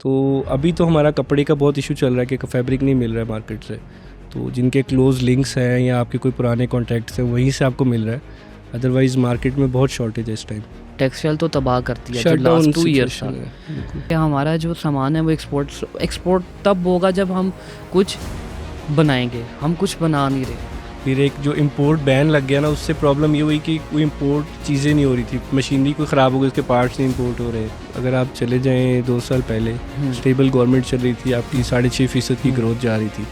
तो अभी तो हमारा कपड़े का बहुत इशू चल रहा है कि फैब्रिक नहीं मिल रहा है मार्केट से। तो जिनके क्लोज लिंक्स हैं या आपके कोई पुराने कॉन्टैक्ट्स हैं वहीं से आपको मिल रहा है, अदरवाइज़ मार्केट में बहुत शॉर्टेज है इस टाइम। टेक्सटाइल तो तबाह करती है जो शट डाउन लास्ट 2 ईयर्स था। सिचुएशन है बिल्कुल। कि हमारा जो सामान है वो एक्सपोर्ट तब होगा जब हम कुछ बनाएंगे, हम कुछ बना नहीं रहे। फिर एक जो इंपोर्ट बैन लग गया ना, उससे प्रॉब्लम ये हुई कि कोई इंपोर्ट चीज़ें नहीं हो रही थी, मशीनरी कोई ख़राब हो गई, उसके पार्ट्स नहीं इंपोर्ट हो रहे। अगर आप चले जाएं 2 साल पहले, स्टेबल गवर्नमेंट चल रही थी, आपकी 6.5% की ग्रोथ जा रही थी,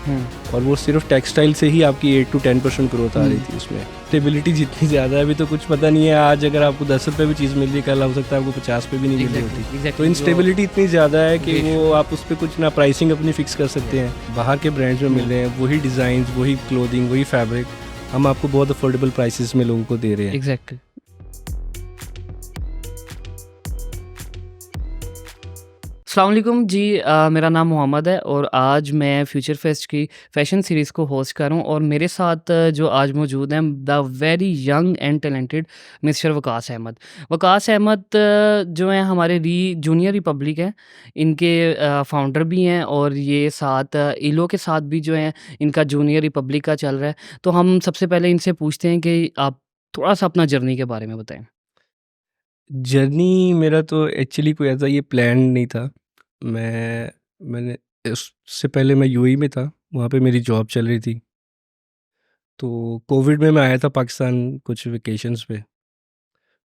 और वो सिर्फ टेक्सटाइल से ही आपकी 8 to 10% ग्रोथ आ रही थी उसमें। स्टेबिलिटी जितनी ज़्यादा है, अभी तो कुछ पता नहीं है, आज अगर आपको 10 रुपये भी चीज़ मिल रही, कल हो सकता है आपको 50 पे भी नहीं मिल रही होती। तो इंस्टेबिलिटी इतनी ज़्यादा है कि वो आप उस पर कुछ ना प्राइसिंग अपनी फिक्स कर सकते हैं। बाहर के ब्रांड्स में मिल रहे हैं वही डिज़ाइन, वही क्लोथिंग, वही फैब्रिक, हम आपको बहुत अफोर्डेबल प्राइसेस में लोगों को दे रहे हैं। एग्जैक्टली। अस्सलाम वालेकुम जी, मेरा नाम मोहम्मद है और आज मैं फ्यूचर फेस्ट की फ़ैशन सीरीज़ को होस्ट कर रहा हूँ और मेरे साथ जो आज मौजूद हैं the very young and talented mister Waqas Ahmed. Waqas Ahmed जो हैं हमारे जूनियर रिपब्लिक हैं, इनके फाउंडर भी हैं और ये साथ इलो के साथ भी जो हैं इनका जूनियर रिपब्लिक का चल रहा है। तो हम सबसे पहले इनसे पूछते हैं कि आप थोड़ा-सा अपना जर्नी के बारे में बताएँ। जर्नी मेरा तो एक्चुअली कोई ऐसा ये प्लान नहीं था। मैंने उससे पहले मैं यूएई में था, वहाँ पे मेरी जॉब चल रही थी। तो कोविड में मैं आया था पाकिस्तान कुछ वेकेशंस पे।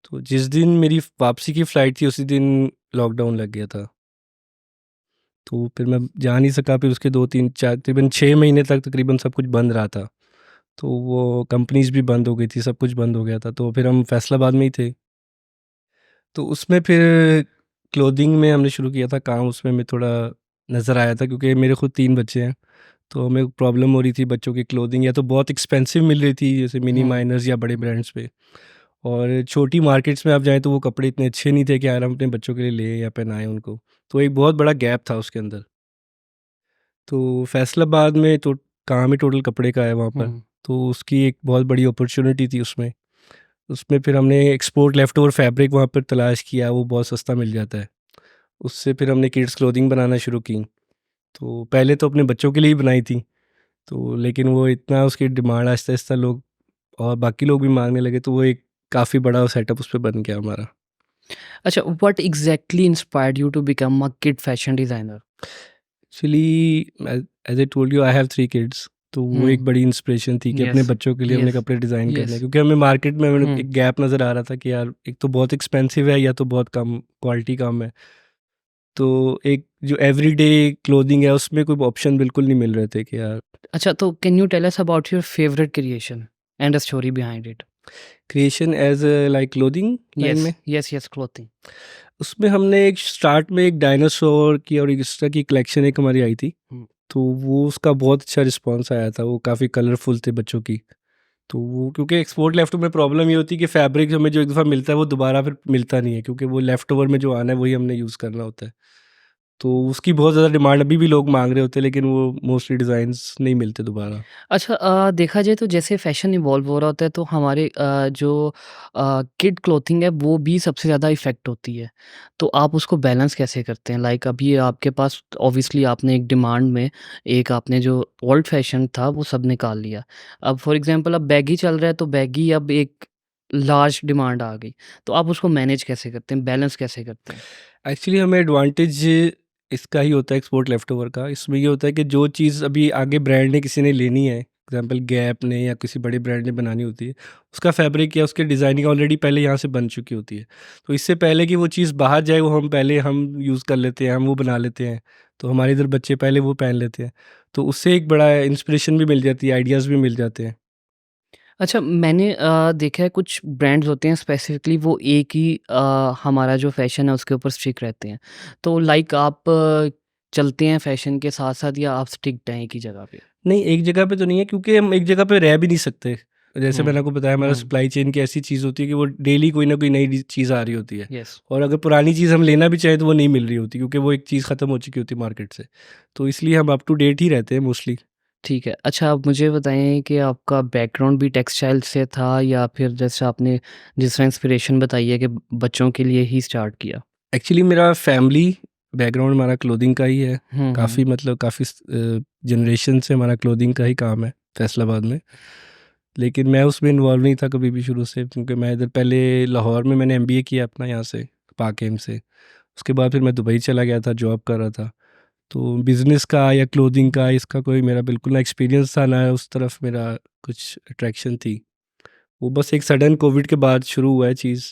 तो जिस दिन मेरी वापसी की फ़्लाइट थी उसी दिन लॉकडाउन लग गया था। तो फिर मैं जा नहीं सका, फिर उसके 2-3-4 तकरीबन 6 महीने तक तकरीबन सब कुछ बंद रहा था। तो वो कंपनीज़ भी बंद हो गई थी, सब कुछ बंद हो गया था। तो फिर हम फैसलाबाद में ही थे। तो उसमें फिर क्लोथिंग में हमने शुरू किया था काम, उसमें मैं थोड़ा नज़र आया था क्योंकि मेरे खुद 3 बच्चे हैं। तो हमें प्रॉब्लम हो रही थी बच्चों की क्लोथिंग, या तो बहुत एक्सपेंसिव मिल रही थी जैसे मिनी माइनर्स या बड़े ब्रांड्स पे, और छोटी मार्केट्स में आप जाएँ तो वो कपड़े इतने अच्छे नहीं थे कि यार हम अपने बच्चों के लिए लें या पहनाएँ उनको। तो एक बहुत बड़ा गैप था उसके अंदर। तो फैसलाबाद में तो काम ही टोटल कपड़े का है वहाँ पर। हुँ। तो उसकी एक बहुत बड़ी अपॉर्च्युनिटी थी उसमें। उसमें फिर हमने एक्सपोर्ट लेफ्टओवर फैब्रिक वहाँ पर तलाश किया, वो बहुत सस्ता मिल जाता है। उससे फिर हमने किड्स क्लोथिंग बनाना शुरू की। तो पहले तो अपने बच्चों के लिए ही बनाई थी, तो लेकिन वो इतना उसकी डिमांड आहिस्ता-आहिस्ता लोग और बाकी लोग भी माँगने लगे, तो वो एक काफ़ी बड़ा सेटअप उस पे बन गया हमारा। अच्छा, what exactly inspired you to become a kid fashion designer? Actually as I told you, I have 3 kids. तो वो हुँ। एक बड़ी इंस्पिरेशन थी कि अपने यस, बच्चों के लिए हमने यस, कपड़े डिज़ाइन करने हैं, यस। क्योंकि हमें मार्केट में हुँ, एक गैप नज़र आ रहा था कि यार एक तो बहुत एक्सपेंसिव है या तो बहुत कम क्वालिटी कम है। तो एक जो एवरीडे क्लोथिंग है उसमें कोई ऑप्शन बिल्कुल नहीं मिल रहे थे कि यार अच्छा, तो can you tell us about your favourite creation and the story behind it? Creation as like clothing line yes, में। Yes, yes, clothing. उसमें हमने एक स्टार्ट में एक डायनासोर की और एक इस तरह की कलेक्शन एक हमारी आई थी। हुँ, तो वो उसका बहुत अच्छा रिस्पॉन्स आया था, वो काफ़ी कलरफुल थे बच्चों की। तो वो क्योंकि एक्सपोर्ट लेफ्ट में प्रॉब्लम ये होती है कि फैब्रिक हमें जो एक दफ़ा मिलता है वो दोबारा फिर मिलता नहीं है, क्योंकि वो लेफ्ट ओवर में जो आना है वही हमने यूज़ करना होता है। तो उसकी बहुत ज़्यादा डिमांड अभी भी लोग मांग रहे होते हैं, लेकिन वो मोस्टली डिज़ाइंस नहीं मिलते दोबारा। अच्छा, देखा जाए तो जैसे फैशन इवॉल्व हो रहा होता है तो हमारे जो किड क्लॉथिंग है वो भी सबसे ज़्यादा इफ़ेक्ट होती है। तो आप उसको बैलेंस कैसे करते हैं? लाइक अभी आपके पास ऑब्वियसली आपने एक डिमांड में एक आपने जो ओल्ड फैशन था वो सब निकाल लिया। अब फॉर एग्ज़ाम्पल अब बैगी चल रहा है तो बैगी अब एक लार्ज डिमांड आ गई। तो आप उसको मैनेज कैसे करते हैं? बैलेंस कैसे करते हैं? एक्चुअली हमें एडवांटेज इसका ही होता है एक्सपोर्ट लेफ्ट ओवर का। इसमें ये होता है कि जो चीज़ अभी आगे ब्रांड ने किसी ने लेनी है, एग्जांपल गैप ने या किसी बड़े ब्रांड ने बनानी होती है, उसका फैब्रिक या उसकी डिज़ाइनिंग ऑलरेडी पहले यहाँ से बन चुकी होती है। तो इससे पहले कि वो चीज़ बाहर जाए वो हम यूज़ कर लेते हैं, हम वो बना लेते हैं। तो हमारे इधर बच्चे पहले वो पहन लेते हैं। तो उससे एक बड़ा इंस्पिरेशन भी मिल जाती है, आइडियाज़ भी मिल जाते हैं। अच्छा, मैंने देखा है कुछ ब्रांड्स होते हैं स्पेसिफिकली वो एक ही हमारा जो फैशन है उसके ऊपर स्टिक रहते हैं। तो लाइक आप चलते हैं फैशन के साथ-साथ या आप स्टिक्ड हैं एक ही जगह पे? नहीं, एक जगह पे तो नहीं है, क्योंकि हम एक जगह पे रह भी नहीं सकते। जैसे हुँ, मैंने आपको बताया, हमारा हुँ, सप्लाई चेन की ऐसी चीज़ होती है कि वो डेली कोई ना कोई नई चीज़ आ रही होती है, यस, और अगर पुरानी चीज़ हम लेना भी चाहें तो वो नहीं मिल रही होती, क्योंकि वो एक चीज़ ख़त्म हो चुकी होती है मार्केट से। तो इसलिए हम अप टू डेट ही रहते हैं मोस्टली। ठीक है। अच्छा, आप मुझे बताएँ कि आपका बैकग्राउंड भी टेक्सटाइल से था या फिर जैसे आपने जिस तरह इंस्पिरेशन बताई है कि बच्चों के लिए ही स्टार्ट किया? एक्चुअली मेरा फैमिली बैकग्राउंड हमारा क्लोथिंग का ही है। हुँ, काफ़ी हुँ। मतलब काफ़ी जनरेशन से हमारा क्लोथिंग का ही काम है फैसलाबाद में। लेकिन मैं उसमें इन्वॉल्व नहीं था कभी भी शुरू से, क्योंकि मैं इधर पहले लाहौर में मैंने एमबीए किया अपना यहाँ से, पाक-एम से। उसके बाद फिर मैं दुबई चला गया था, जॉब कर रहा था। तो बिज़नेस का या क्लोथिंग का इसका कोई मेरा बिल्कुल ना एक्सपीरियंस था, ना उस तरफ मेरा कुछ अट्रैक्शन थी। वो बस एक सडन कोविड के बाद शुरू हुआ है चीज़,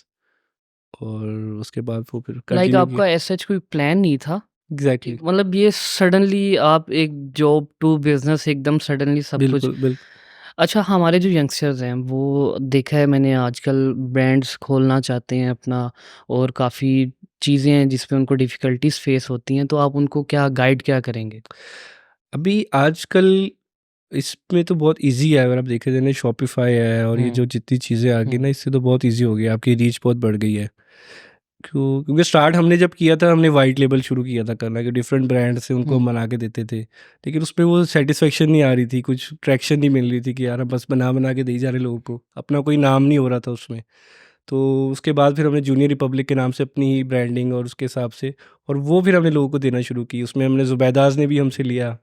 और उसके बाद वो फिर लाइक कंटिन्यू किया। आपका एज़ सच कोई प्लान नहीं था कि एग्ज़ैक्टली। मतलब ये सडनली आप एक जॉब टू बिज़नेस एकदम सडनली सब कुछ। बिल्कुल, बिल्कुल। अच्छा, हमारे जो यंगस्टर्स हैं वो देखा है मैंने आजकल ब्रांड्स खोलना चाहते हैं अपना, और काफ़ी चीज़ें हैं जिसमें उनको डिफ़िकल्टीज़ फ़ेस होती हैं, तो आप उनको क्या गाइड क्या करेंगे? अभी आजकल इसमें तो बहुत ईज़ी है, अगर आप देखें जाए शॉपिफ़ाई है, और ये हुँ, जो जितनी चीज़ें आ गई हुँ, ना, इससे तो बहुत ईज़ी हो गया, आपकी रीच बहुत बढ़ गई है। क्योंकि स्टार्ट हमने जब किया था, हमने व्हाइट लेबल शुरू किया था करना, कि डिफरेंट ब्रांड से उनको हम हुँ, बना के देते थे। लेकिन उसमें वो सैटिस्फैक्शन नहीं आ रही थी, कुछ ट्रैक्शन नहीं मिल रही थी, कि यार हम बस बना-बना के दे ही जा रहे लोगों को, अपना कोई नाम नहीं हो रहा था उसमें। तो उसके बाद फिर हमने जूनियर रिपब्लिक के नाम से अपनी ही ब्रांडिंग और उसके हिसाब से, और वो फिर हमने लोगों को देना शुरू की। उसमें हमने ज़ुबैदाज़ ने भी हमसे लिया।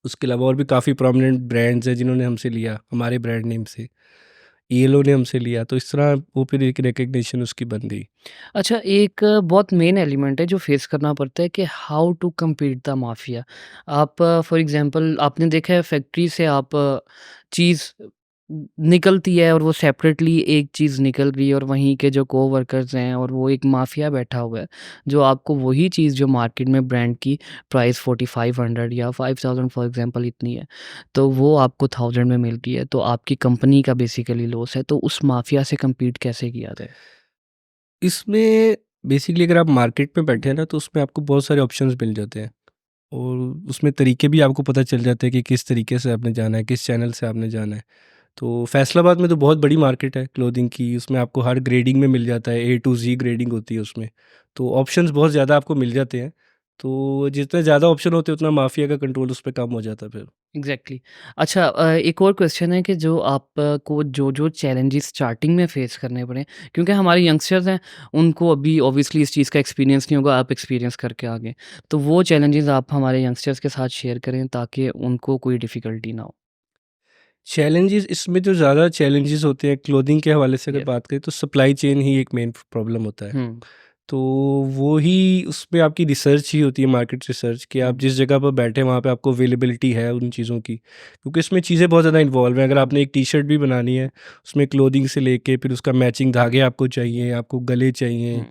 उसके अलावा और भी काफ़ी प्रोमिनेंट ब्रांड्स हैं जिन्होंने हमसे लिया, हमारे ब्रांड नेम से। येलो ने हमसे लिया, तो इस तरह वो फिर एक रिकग्निशन उसकी बन गई। अच्छा, एक बहुत मेन एलिमेंट है जो फेस करना पड़ता है कि how to compete the mafia. आप फॉर एग्जांपल आपने देखा है फैक्ट्री से आप चीज़ निकलती है और वो सेपरेटली एक चीज़ निकल रही है, और वहीं के जो कोवर्कर्स हैं और वो एक माफिया बैठा हुआ है जो आपको वही चीज़ जो मार्केट में ब्रांड की प्राइस 4500 या 5000 फॉर एग्जांपल इतनी है, तो वो आपको 1000 में मिल रही है, तो आपकी कंपनी का बेसिकली लॉस है। तो उस माफिया से कम्पीट कैसे किया जाए? इसमें बेसिकली अगर आप मार्केट में बैठे हैं ना, तो उसमें आपको बहुत सारे ऑप्शंस मिल जाते हैं, और उसमें तरीके भी आपको पता चल जाते हैं कि किस तरीके से आपने जाना है, किस चैनल से आपने जाना है। तो फैसलाबाद में तो बहुत बड़ी मार्केट है क्लोथिंग की, उसमें आपको हर ग्रेडिंग में मिल जाता है, ए टू जी ग्रेडिंग होती है उसमें। तो ऑप्शंस बहुत ज़्यादा आपको मिल जाते हैं। तो जितने ज़्यादा ऑप्शन होते हैं, उतना माफिया का कंट्रोल उस पे कम हो जाता है फिर। एग्जैक्टली। अच्छा, एक और क्वेश्चन है कि जो आपको जो चैलेंजेस स्टार्टिंग में फेस करने पड़े, क्योंकि हमारे यंगस्टर्स हैं, उनको अभी ऑब्वियसली इस चीज़ का एक्सपीरियंस नहीं होगा, आप एक्सपीरियंस करके आगे, तो वो चैलेंजेस आप हमारे यंगस्टर्स के साथ शेयर करें ताकि उनको कोई डिफ़िकल्टी ना हो। चैलेंजेस इसमें जो ज़्यादा चैलेंजेस होते हैं क्लोथिंग के हवाले से अगर यस। बात करें, तो सप्लाई चेन ही एक मेन प्रॉब्लम होता है। हुँ, तो वो ही उसमें आपकी रिसर्च ही होती है, मार्केट रिसर्च, कि आप हुँ, जिस जगह पर बैठे हैं वहाँ पे आपको अवेलेबिलिटी है उन चीज़ों की, क्योंकि इसमें चीज़ें बहुत ज़्यादा इन्वॉल्व हैं। अगर हुँ, आपने एक टी शर्ट भी बनानी है, उसमें क्लोथिंग से लेके फिर उसका मैचिंग धागे आपको चाहिए, आपको गले चाहिए, हुँ।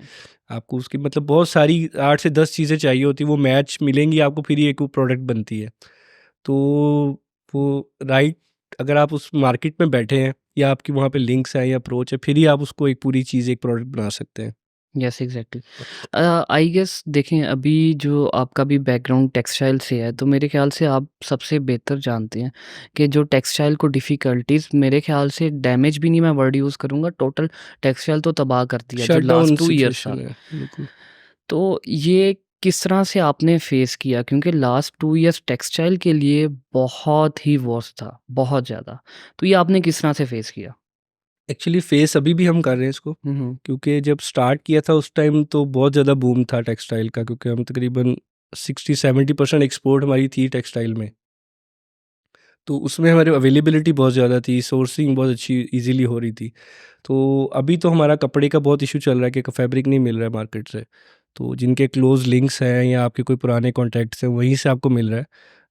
आपको उसकी मतलब बहुत सारी 8 से 10 चीज़ें चाहिए होती हैं, वो मैच मिलेंगी आपको, फिर ही एक वो प्रोडक्ट बनती है। तो वो राइट, अगर आप उस मार्केट में बैठे हैं, या आपकी वहाँ पे लिंक्स हैं या अप्रोच है, फिर ही आप उसको एक पूरी चीज़, एक प्रोडक्ट बना सकते हैं। Yes, exactly. आई गेस देखें, अभी जो आपका भी बैकग्राउंड टेक्सटाइल से है, तो मेरे ख़्याल से आप सबसे बेहतर जानते हैं कि जो टेक्सटाइल को डिफ़िकल्टीज़, मेरे ख़्याल से डैमेज भी नहीं मैं वर्ड यूज़ करूँगा, टोटल टेक्सटाइल तो तबाह कर दिया जो लास्ट शटडाउन 2 ईयर्स था। सिचुएशन है, बिल्कुल। तो ये किस तरह से आपने फ़ेस किया? क्योंकि लास्ट 2 इयर्स टेक्सटाइल के लिए बहुत ही वर्स्ट था, बहुत ज़्यादा। तो ये आपने किस तरह से फ़ेस किया? एक्चुअली फेस अभी भी हम कर रहे हैं इसको, हुँ, हुँ। क्योंकि जब स्टार्ट किया था उस टाइम तो बहुत ज़्यादा बूम था टेक्सटाइल का, क्योंकि हम तकरीबन 60-70% एक्सपोर्ट हमारी थी टेक्सटाइल में। तो उसमें हमारी अवेलेबिलिटी बहुत ज़्यादा थी, सोर्सिंग बहुत अच्छी ईज़िली हो रही थी। तो अभी तो हमारा कपड़े का बहुत इश्यू चल रहा है कि फैब्रिक नहीं मिल रहा है मार्केट से। तो जिनके क्लोज़ लिंक्स हैं या आपके कोई पुराने कॉन्टैक्ट्स हैं, वहीं से आपको मिल रहा है।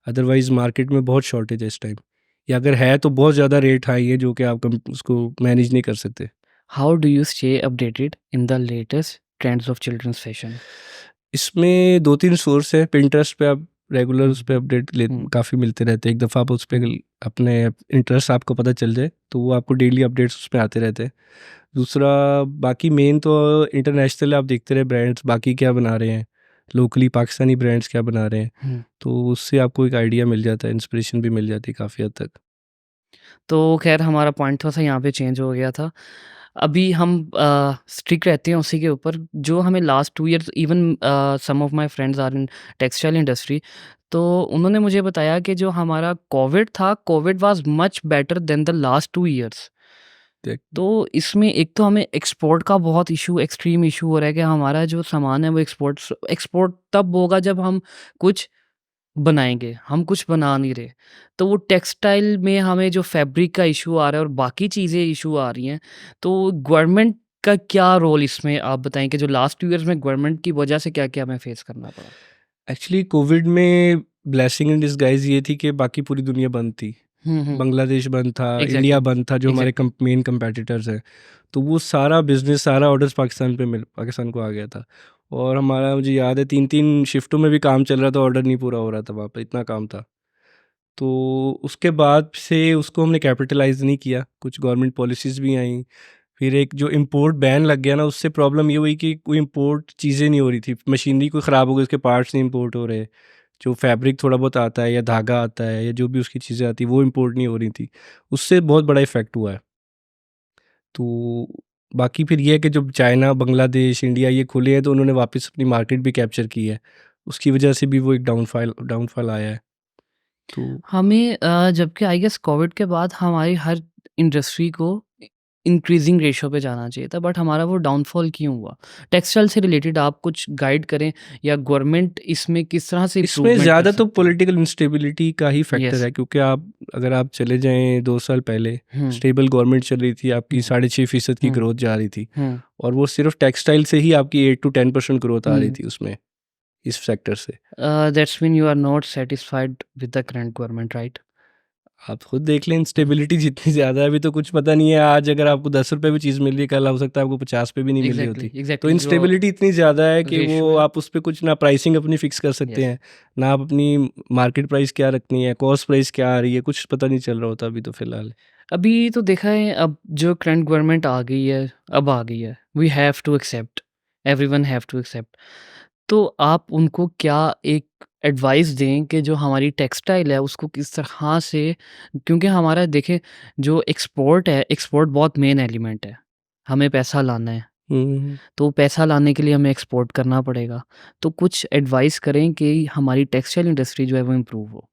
अदरवाइज़ मार्केट में बहुत शॉर्टेज है इस टाइम, या अगर है तो बहुत ज़्यादा रेट हाई है, जो कि आप कम उसको मैनेज नहीं कर सकते। How do you stay updated in the latest trends of children's fashion? इसमें 2-3 सोर्स हैं, पिंटरेस्ट पे आप रेगुलर उस पे हुँ, अपडेट ले हुँ, काफ़ी मिलते रहते हैं। एक दफ़ा आप उस पे हुँ। अपने इंटरेस्ट आपको पता चल जाए, तो वो आपको डेली अपडेट्स उसमें आते रहते हैं। दूसरा, बाकी मेन तो इंटरनेशनल आप देखते रहे ब्रांड्स बाकी क्या बना रहे हैं, लोकली पाकिस्तानी ब्रांड्स क्या बना रहे हैं, हुँ। तो उससे आपको एक आइडिया मिल जाता है, इंस्पिरेशन भी मिल जाती है काफ़ी हद तक। तो ख़ैर हमारा पॉइंट थोड़ा-सा यहाँ पे चेंज हो गया था। अभी हम स्टिक रहते हैं उसी के ऊपर जो हमें last 2 years, even some of my friends are in textile industry, तो उन्होंने मुझे बताया कि जो हमारा कोविड था, covid was much better than the last 2 years. Exactly. तो इसमें एक तो हमें एक्सपोर्ट का बहुत एक्सट्रीम इशू हो रहा है कि हमारा जो सामान है वो एक्सपोर्ट तब होगा जब हम कुछ बनाएँगे, हम कुछ बना नहीं रहे। तो वो टेक्सटाइल में हमें जो फैब्रिक का इशू आ रहा है और बाकी चीज़ें इशू आ रही हैं, तो गवर्नमेंट का क्या रोल इसमें आप बताएँ कि जो लास्ट 2 ईयर्स में गवर्नमेंट की वजह से क्या-क्या हमें फेस करना पड़ा? एक्चुअली कोविड में ब्लेसिंग इन डिसगाइज़ ये थी कि बाकी पूरी दुनिया बंद थी। हुँ, हुँ। बांग्लादेश बंद था, इंडिया एग्ज़ैक्टली, बंद था, जो हमारे एग्ज़ैक्टली। मेन कंपेटिटर्स हैं। तो वो सारा बिज़नेस, सारा ऑर्डर्स पाकिस्तान को आ गया था। और हमारा, मुझे याद है, 3-3 शिफ्टों में भी काम चल रहा था, ऑर्डर नहीं पूरा हो रहा था वहाँ पे, इतना काम था। तो उसके बाद से उसको हमने कैपिटलाइज़ नहीं किया, कुछ गवर्नमेंट पॉलिसीज़ भी आईं। फिर एक जो इम्पोर्ट बैन लग गया ना, उससे प्रॉब्लम ये हुई कि कोई इम्पोर्ट चीज़ें नहीं हो रही थी। मशीनरी कोई ख़राब हो गई, उसके पार्ट्स नहीं इम्पोर्ट हो रहे। जो फैब्रिक थोड़ा बहुत आता है या धागा आता है या जो भी उसकी चीज़ें आती हैं, वो इम्पोर्ट नहीं हो रही थी। उससे बहुत बड़ा इफ़ेक्ट हुआ है। तो बाकी फिर ये है कि जब चाइना, बांग्लादेश, इंडिया ये खुले हैं, तो उन्होंने वापस अपनी मार्केट भी कैप्चर की है। उसकी वजह से भी वो एक डाउनफॉल आया है। तो हमें जबकि आई गेस कोविड के बाद हमारी हर इंडस्ट्री को इंक्रीजिंग रेशियो पे जाना चाहिए था, बट हमारा वो डाउनफॉल क्यों हुआ? टेक्सटाइल से रिलेटेड आप कुछ गाइड करें या गवर्नमेंट इसमें किस तरह से इसमें इम्प्रूवमेंट कर ज़्यादा तो सकती है? पॉलिटिकल इंस्टेबिलिटी का ही फैक्टर यस। है, क्योंकि अगर आप चले जाएँ 2 साल पहले, हुँ, स्टेबल गवर्नमेंट चल रही थी, आपकी हुँ, 6.5% की हुँ, ग्रोथ जा रही थी। हुँ, और वो सिर्फ टेक्सटाइल से ही आपकी 8 टू 10% ग्रोथ आ रही हुँ। थी उसमें, इस सेक्टर से। That's mean you are not satisfied with the current government, right? आप खुद देख लें, हुँ, इंस्टेबिलिटी जितनी ज़्यादा है, अभी तो कुछ पता नहीं है। आज अगर आपको ₹10 भी चीज़ मिल रही है, कल हो सकता है आपको 50 पे भी नहीं मिल रही एग्ज़ैक्टली, होती। तो एग्ज़ैक्टली जो इंस्टेबिलिटी इतनी ज़्यादा है कि रेशियो वो है। आप उस पे कुछ ना प्राइसिंग अपनी फ़िक्स कर सकते यस। हैं, ना आप अपनी मार्केट प्राइस क्या रखनी है, कॉस्ट प्राइस क्या आ रही है, कुछ पता नहीं चल रहा होता अभी तो फ़िलहाल। अभी तो देखा है, अब जो करंट गवर्नमेंट आ गई है, अब आ गई है। We have to accept, everyone have to accept. तो आप उनको क्या एक एडवाइस दें कि जो हमारी टेक्सटाइल है उसको किस तरह से, क्योंकि हमारा देखें जो एक्सपोर्ट है, एक्सपोर्ट बहुत मेन एलिमेंट है। हमें पैसा लाना है, हुँ। तो पैसा लाने के लिए हमें एक्सपोर्ट करना पड़ेगा। तो कुछ एडवाइस करें कि हमारी टेक्सटाइल इंडस्ट्री जो है वो इम्प्रूव हो।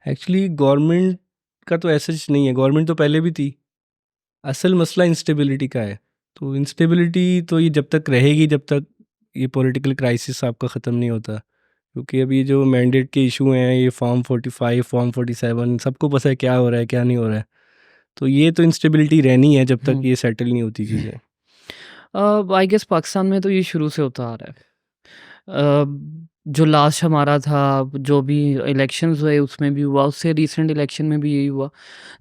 एक्चुअली गवर्नमेंट का तो ऐसा कुछ नहीं है, गवर्नमेंट तो पहले भी थी। असल मसला इंस्टेबिलिटी का है। तो इंस्टेबिलिटी तो ये जब तक रहेगी, जब तक ये पॉलिटिकल क्राइसिस आपका ख़त्म नहीं होता। क्योंकि अभी जो मैंडेट के इशू हैं, ये फॉर्म 45, फॉर्म 47, सबको पता है क्या हो रहा है, क्या नहीं हो रहा है। तो ये तो इंस्टेबिलिटी रहनी है जब तक हुँ। ये सेटल नहीं होती चीज़ें। आई गेस पाकिस्तान में तो ये शुरू से होता आ रहा है। जो लास्ट हमारा था, जो भी इलेक्शंस हुए उसमें भी हुआ, उससे रिसेंट इलेक्शन में भी यही हुआ।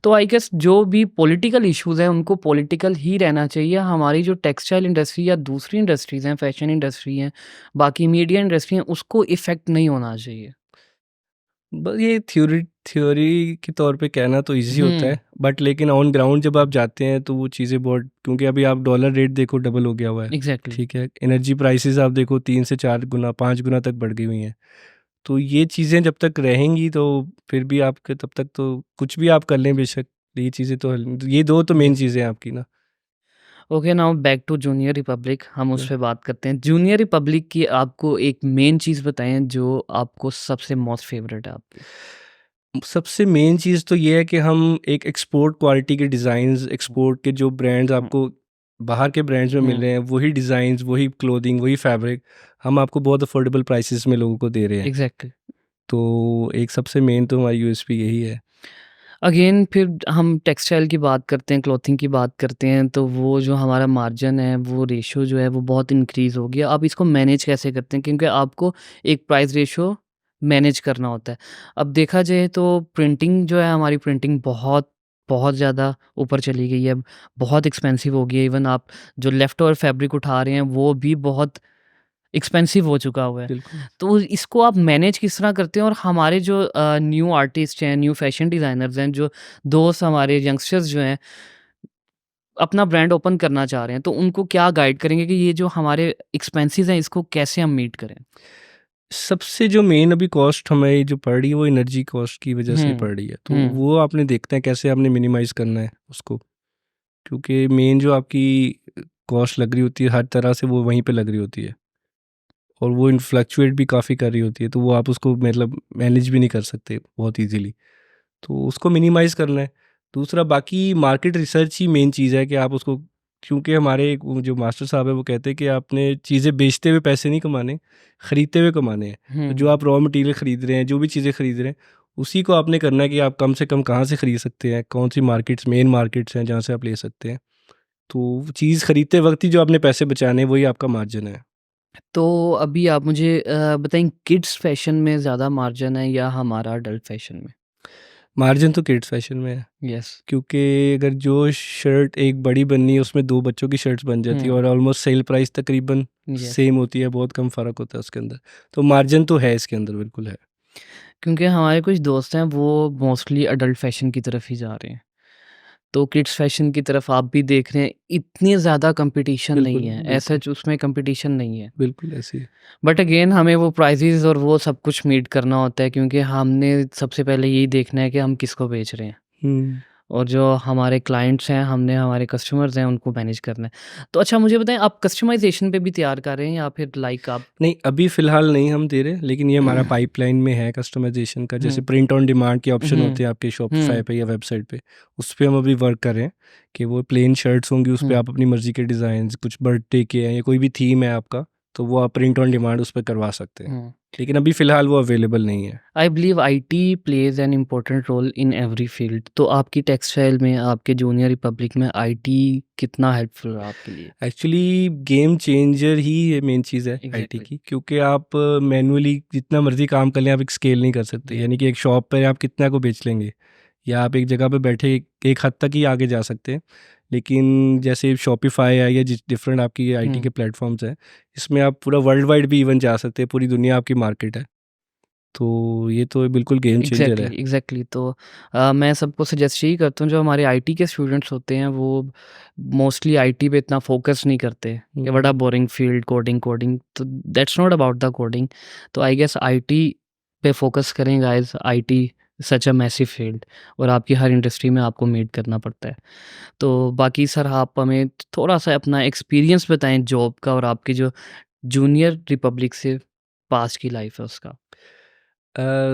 तो आई गेस जो भी पॉलिटिकल इश्यूज़ हैं उनको पॉलिटिकल ही रहना चाहिए। हमारी जो टेक्सटाइल इंडस्ट्री या दूसरी इंडस्ट्रीज़ हैं, फैशन इंडस्ट्री हैं, बाकी मीडिया इंडस्ट्री हैं, उसको इफ़ेक्ट नहीं होना चाहिए। बस ये थ्योरी थ्योरी के तौर पे कहना तो ईज़ी होता हुँ, है, बट लेकिन ऑन ग्राउंड जब आप जाते हैं तो वो चीज़ें बहुत, क्योंकि अभी आप डॉलर रेट देखो, डबल हो गया हुआ है। एग्ज़ैक्टली। ठीक है, एनर्जी प्राइसेस आप देखो 3 से 4 गुना, 5 गुना तक बढ़ गई हुई हैं। तो ये चीज़ें जब तक रहेंगी तो फिर भी आपके, तब तक तो कुछ भी आप कर लें बेशक, ये चीज़ें तो ये 2 तो मेन यस। चीज़ें हैं आपकी ना। Okay, now back to Junior Republic, हम उस पे बात करते हैं। जूनियर रिपब्लिक की आपको एक मेन चीज़ बताएँ जो आपको सबसे मोस्ट फ़ेवरेट है आपकी? सबसे मेन चीज़ तो ये है कि हम एक एक्सपोर्ट क्वालिटी के डिज़ाइंस, एक्सपोर्ट के जो ब्रांड्स हुँ, आपको बाहर के ब्रांड्स में मिल हुँ, रहे हैं, वही डिज़ाइंस, वही क्लोथिंग, वही फैब्रिक हम आपको बहुत अफोर्डेबल प्राइसेस में लोगों को दे रहे हैं। एग्ज़ैक्टली। तो एक सबसे मेन तो हमारी यूएसपी यही है। अगेन फिर हम टेक्सटाइल की बात करते हैं, क्लॉथिंग की बात करते हैं, तो वो जो हमारा मार्जिन है, वो रेशियो जो है वो बहुत इंक्रीज़ हो गया। आप इसको मैनेज कैसे करते हैं? क्योंकि आपको एक प्राइस रेशियो मैनेज करना होता है। अब देखा जाए तो प्रिंटिंग जो है, हमारी प्रिंटिंग बहुत, बहुत ज़्यादा ऊपर चली गई है, बहुत एक्सपेंसिव हो गई है। इवन आप जो लेफ्ट ओवर फैब्रिक उठा रहे हैं, वो भी बहुत एक्सपेंसिव हो चुका हुआ है। बिल्कुल। तो इसको आप मैनेज किस तरह करते हैं? और हमारे जो न्यू आर्टिस्ट हैं, न्यू फैशन डिज़ाइनर्स हैं, जो दोस्त हमारे यंगस्टर्स जो हैं, अपना ब्रांड ओपन करना चाह रहे हैं, तो उनको क्या गाइड करेंगे कि ये जो हमारे एक्सपेंसेस हैं, इसको कैसे हम मीट करें? सबसे जो मेन अभी कॉस्ट हमें जो पड़ रही है, वो एनर्जी कॉस्ट की वजह से हुँ, पड़ रही है। तो हुँ, वो आपने देखते हैं कैसे आपने मिनिमाइज़ करना है उसको। क्योंकि मेन जो आपकी कॉस्ट लग रही होती है, हर तरह से वो वहीं पे लग रही होती है। और वो फ्लक्चुएट भी काफ़ी कर रही होती है, तो वो आप उसको मतलब मैनेज भी नहीं कर सकते बहुत ईज़िली। तो उसको मिनिमाइज़ करना है। दूसरा बाकी मार्केट रिसर्च ही मेन चीज़ है कि आप उसको, क्योंकि हमारे वो जो मास्टर साहब है वो कहते हैं कि आपने चीज़ें बेचते हुए पैसे नहीं कमाने, ख़रीदते हुए कमाने हैं। तो जो आप रॉ मटेरियल ख़रीद रहे हैं, जो भी चीज़ें ख़रीद रहे हैं, उसी को आपने करना है कि आप कम से कम कहाँ से ख़रीद सकते हैं, कौन सी मार्केट्स मेन मार्केट्स हैं जहाँ से आप ले सकते हैं। तो चीज़ ख़रीदते वक्त ही जो आपने पैसे बचाने हैं वही आपका मार्जिन है। तो अभी आप मुझे बताएँ किड्स फ़ैशन में ज़्यादा मार्जिन है या हमारा अडल्ट फ़ैशन में? मार्जिन तो किड्स फैशन में है, यस। क्योंकि अगर जो शर्ट एक बड़ी बननी है उसमें 2 बच्चों की शर्ट्स बन जाती है हुँ, और ऑलमोस्ट सेल प्राइस तकरीबन यस। सेम होती है, बहुत कम फ़र्क होता है उसके अंदर। तो मार्जिन तो है इसके अंदर, बिल्कुल है। क्योंकि हमारे कुछ दोस्त हैं वो मोस्टली अडल्ट फ़ैशन की तरफ ही जा रहे हैं। तो किड्स फ़ैशन की तरफ आप भी देख रहे हैं, इतनी ज़्यादा कॉम्पिटिशन नहीं बिल्कुल, है, एज़ बिल्कुल, सच उसमें कॉम्पिटिशन नहीं है। बिल्कुल ऐसे ही है। बट अगेन हमें वो प्राइसेज़ और वो सब कुछ मीट करना होता है क्योंकि हमने सबसे पहले यही देखना है कि हम किसको बेच रहे हैं। हुँ। और जो हमारे क्लाइंट्स हैं, हमने हमारे कस्टमर्स हैं, उनको मैनेज करना है। तो अच्छा मुझे बताएँ आप कस्टमाइज़ेशन पे भी तैयार कर रहे हैं या फिर लाइक आप नहीं, अभी फ़िलहाल नहीं हम दे रहे, लेकिन ये हमारा पाइपलाइन में है कस्टमाइज़ेशन का। जैसे हुँ, प्रिंट ऑन डिमांड के ऑप्शन हुँ, होते हैं आपके शॉपिफ़ाई हुँ, पे या वेबसाइट पे, उस पे हम अभी वर्क कर रहे हैं कि वो प्लेन शर्ट्स होंगी, उस पे हुँ, आप अपनी मर्ज़ी के डिज़ाइन्स, कुछ बर्थडे के हैं या कोई भी थीम है आपका, तो वो आप प्रिंट ऑन डिमांड उस पे करवा सकते हैं। हुँ। लेकिन अभी फ़िलहाल वो अवेलेबल नहीं है। I believe IT plays an important role in every field. तो आपकी टेक्सटाइल में, आपके जूनियर रिपब्लिक में आईटी कितना हेल्पफुल रहा आपके लिए? एक्चुअली गेम चेंजर ही ये मेन चीज़ है आईटी एग्ज़ैक्टली। की, क्योंकि आप मैनुअली जितना मर्ज़ी काम कर लें, आप एक स्केल नहीं कर सकते। या यानी कि एक शॉप पे आप कितना को बेच लेंगे, या आप एक जगह पे बैठे एक हद तक ही आगे जा सकते हैं। लेकिन जैसे शॉपिफ़ाई है या जिस डिफरेंट आपकी आईटी हुँ। के प्लेटफ़ॉर्म्स हैं, इसमें आप पूरा वर्ल्ड वाइड भी इवन जा सकते हैं, पूरी दुनिया आपकी मार्केट है। तो ये तो बिल्कुल गेम चेंजर एग्ज़ैक्टली, है। एग्ज़ैक्टली तो मैं सबको सजेस्ट यही करता हूँ जो हमारे आईटी के स्टूडेंट्स होते हैं वो मोस्टली आईटी पे इतना फ़ोकस नहीं करते हुँ, कि बड़ा हुँ। बोरिंग फ़ील्ड कोडिंग कोडिंग तो that's not about the coding तो आई गेस आईटी पे फ़ोकस करें guys IT such a massive field और आपकी हर इंडस्ट्री में आपको मीट करना पड़ता है। तो बाकी सर आप हमें थोड़ा-सा अपना एक्सपीरियंस बताएँ जॉब का और आपकी जो जूनियर रिपब्लिक से पास्ट की लाइफ़ है उसका?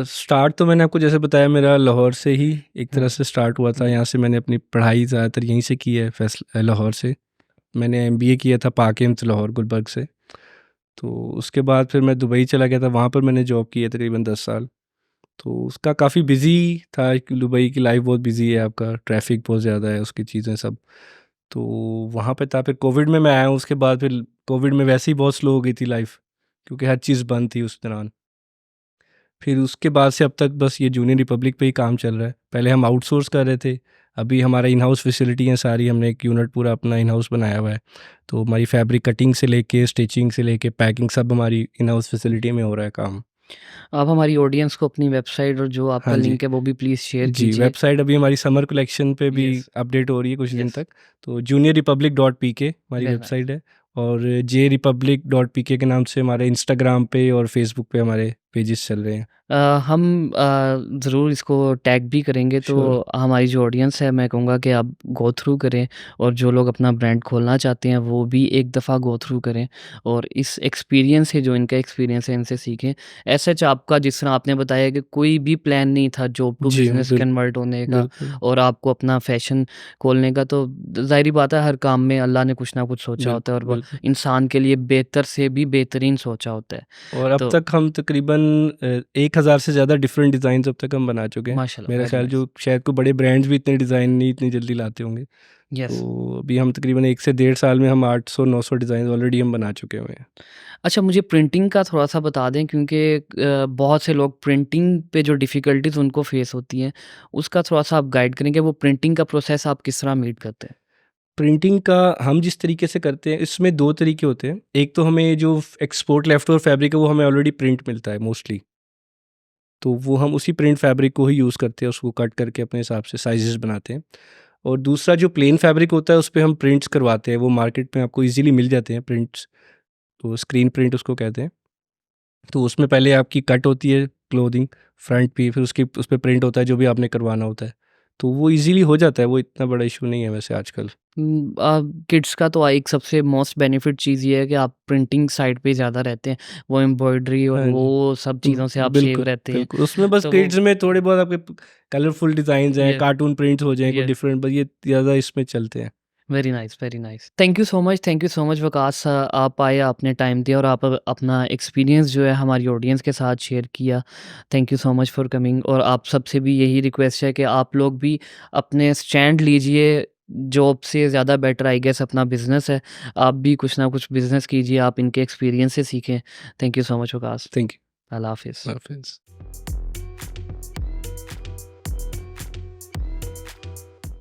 स्टार्ट तो मैंने आपको जैसे बताया मेरा लाहौर से ही एक तरह हुँ, से स्टार्ट हुआ था। या यहाँ से मैंने अपनी पढ़ाई ज़्यादातर यहीं से की है, लाहौर से। मैंने एमबीए किया था पाक एम्स लाहौर गुलबर्ग से। तो उसके बाद फिर मैं दुबई चला गया था, वहाँ पर मैंने जॉब की है तकरीबन 10 साल। तो उसका काफ़ी बिज़ी था कि दुबई की लाइफ बहुत बिज़ी है, आपका ट्रैफ़िक बहुत ज़्यादा है, उसकी चीज़ें सब। तो वहाँ पे था, फिर कोविड में मैं आया हूँ, उसके बाद फिर कोविड में वैसे ही बहुत स्लो हो गई थी लाइफ, क्योंकि हर चीज़ बंद थी उस दौरान। फिर उसके बाद से अब तक बस ये जूनियर रिपब्लिक पे ही काम चल रहा है। पहले हम आउटसोर्स कर रहे थे, अभी हमारा इन हाउस फैसिलिटी है सारी, हमने एक यूनिट पूरा अपना इन हाउस बनाया हुआ है। तो हमारी फैब्रिक कटिंग से लेके, स्टिचिंग से लेके, पैकिंग सब हमारी इन हाउस फैसिलिटी में हो रहा है काम। आप हमारी ऑडियंस को अपनी वेबसाइट और जो आपका हाँ जी। लिंक है वो भी प्लीज़ शेयर जी, कीजिए। वेबसाइट अभी हमारी समर कलेक्शन पे भी यस, अपडेट हो रही है कुछ दिन यस, तक। तो juniorrepublic.pk हमारी वेरी नाइस। वेबसाइट है, और jrepublic.pk के नाम से हमारे इंस्टाग्राम पे और फेसबुक पे हमारे पेजेस चल रहे हैं। हम ज़रूर इसको टैग भी करेंगे तो श्योर। हमारी जो ऑडियंस है मैं कहूँगा कि आप गो थ्रू करें और जो लोग अपना ब्रांड खोलना चाहते हैं वो भी एक दफ़ा गो थ्रू करें और इस एक्सपीरियंस से जो इनका एक्सपीरियंस है इनसे सीखें। एज़ सच आपका जिस तरह आपने बताया कि कोई भी प्लान नहीं था जॉब टू जी, बिज़नेस कन्वर्ट होने का बिल्कुल, और आपको अपना फ़ैशन खोलने का तो ज़ाहिर-सी बात है हर काम में अल्लाह ने कुछ ना कुछ सोचा होता है और बिल्कुल, वो बिल्कुल। इंसान के लिए बेहतर से भी बेहतरीन सोचा होता है। और अब तो तक हम तकरीबन 1000 से ज़्यादा डिफरेंट डिज़ाइन्स अब तक हम बना चुके हैं। माशाल्लाह मेरा वेरी ख़्याल नाइस। जो शायद कोई बड़े ब्रांड्स भी इतने डिज़ाइन नहीं इतनी जल्दी लाते होंगे। यस। तो अभी हम तकरीबन 1 से डेढ़ साल में हम 800-900 डिज़ाइन ऑलरेडी हम बना चुके हुए हैं। अच्छा मुझे प्रिंटिंग का थोड़ा-सा बता दें क्योंकि बहुत से लोग प्रिंटिंग पे जो डिफ़िकल्टीज़ उनको फ़ेस होती हैं, उसका थोड़ा-सा आप गाइड करेंगे वो प्रिंटिंग का प्रोसेस आप किस तरह मीट करते हैं? प्रिंटिंग का हम जिस तरीके से करते हैं, इसमें 2 तरीके होते हैं। एक तो हमें जो एक्सपोर्ट लेफ्ट ओवर फैब्रिक है वो हमें ऑलरेडी प्रिंट मिलता है मोस्टली। तो वो हम उसी प्रिंट फैब्रिक को ही यूज़ करते हैं, उसको कट करके अपने हिसाब से साइज़ेज़ बनाते हैं। और दूसरा जो प्लेन फैब्रिक होता है उस पे हम प्रिंट्स करवाते हैं, वो मार्केट में आपको ईज़िली मिल जाते हैं प्रिंट्स, तो स्क्रीन प्रिंट उसको कहते हैं। तो उसमें पहले आपकी कट होती है क्लोथिंग फ्रंट पे, फिर उसकी उस पे प्रिंट होता है जो भी आपने करवाना होता है। तो वो ईज़िली हो जाता है, वो इतना बड़ा इश्यू नहीं है वैसे आजकल। किड्स का तो एक सबसे मोस्ट बेनिफिट चीज़ ये है कि आप प्रिंटिंग साइड पे ज़्यादा रहते हैं, वो एम्ब्रॉयडरी और हाँ जी। वो सब चीज़ों से आप सेव बिल्कुल, रहते हैं, बिल्कुल। उसमें बस तो वो किड्स में थोड़े बहुत आपके कलरफुल डिज़ाइन्स हैं, यस, कार्टून प्रिंट्स हो जाएँ, कोई यस। डिफरेंट, बस ये ज़्यादा इसमें चलते हैं। Very nice, very nice. Thank you so much Waqas, आप आए, आपने टाइम दिया और आप अपना एक्सपीरियंस जो है हमारी ऑडियंस के साथ शेयर किया। Thank you so much for coming, और आप सबसे भी यही रिक्वेस्ट है कि आप लोग भी अपने स्टैंड लीजिए, जॉब से ज़्यादा बेटर आई गेस अपना बिज़नेस है। आप भी कुछ ना कुछ बिज़नेस कीजिए, आप इनके एक्सपीरियंस से सीखें। Thank you so much Waqas. Thank you. अल्लाह हाफ़िज़। हाफ़िज़।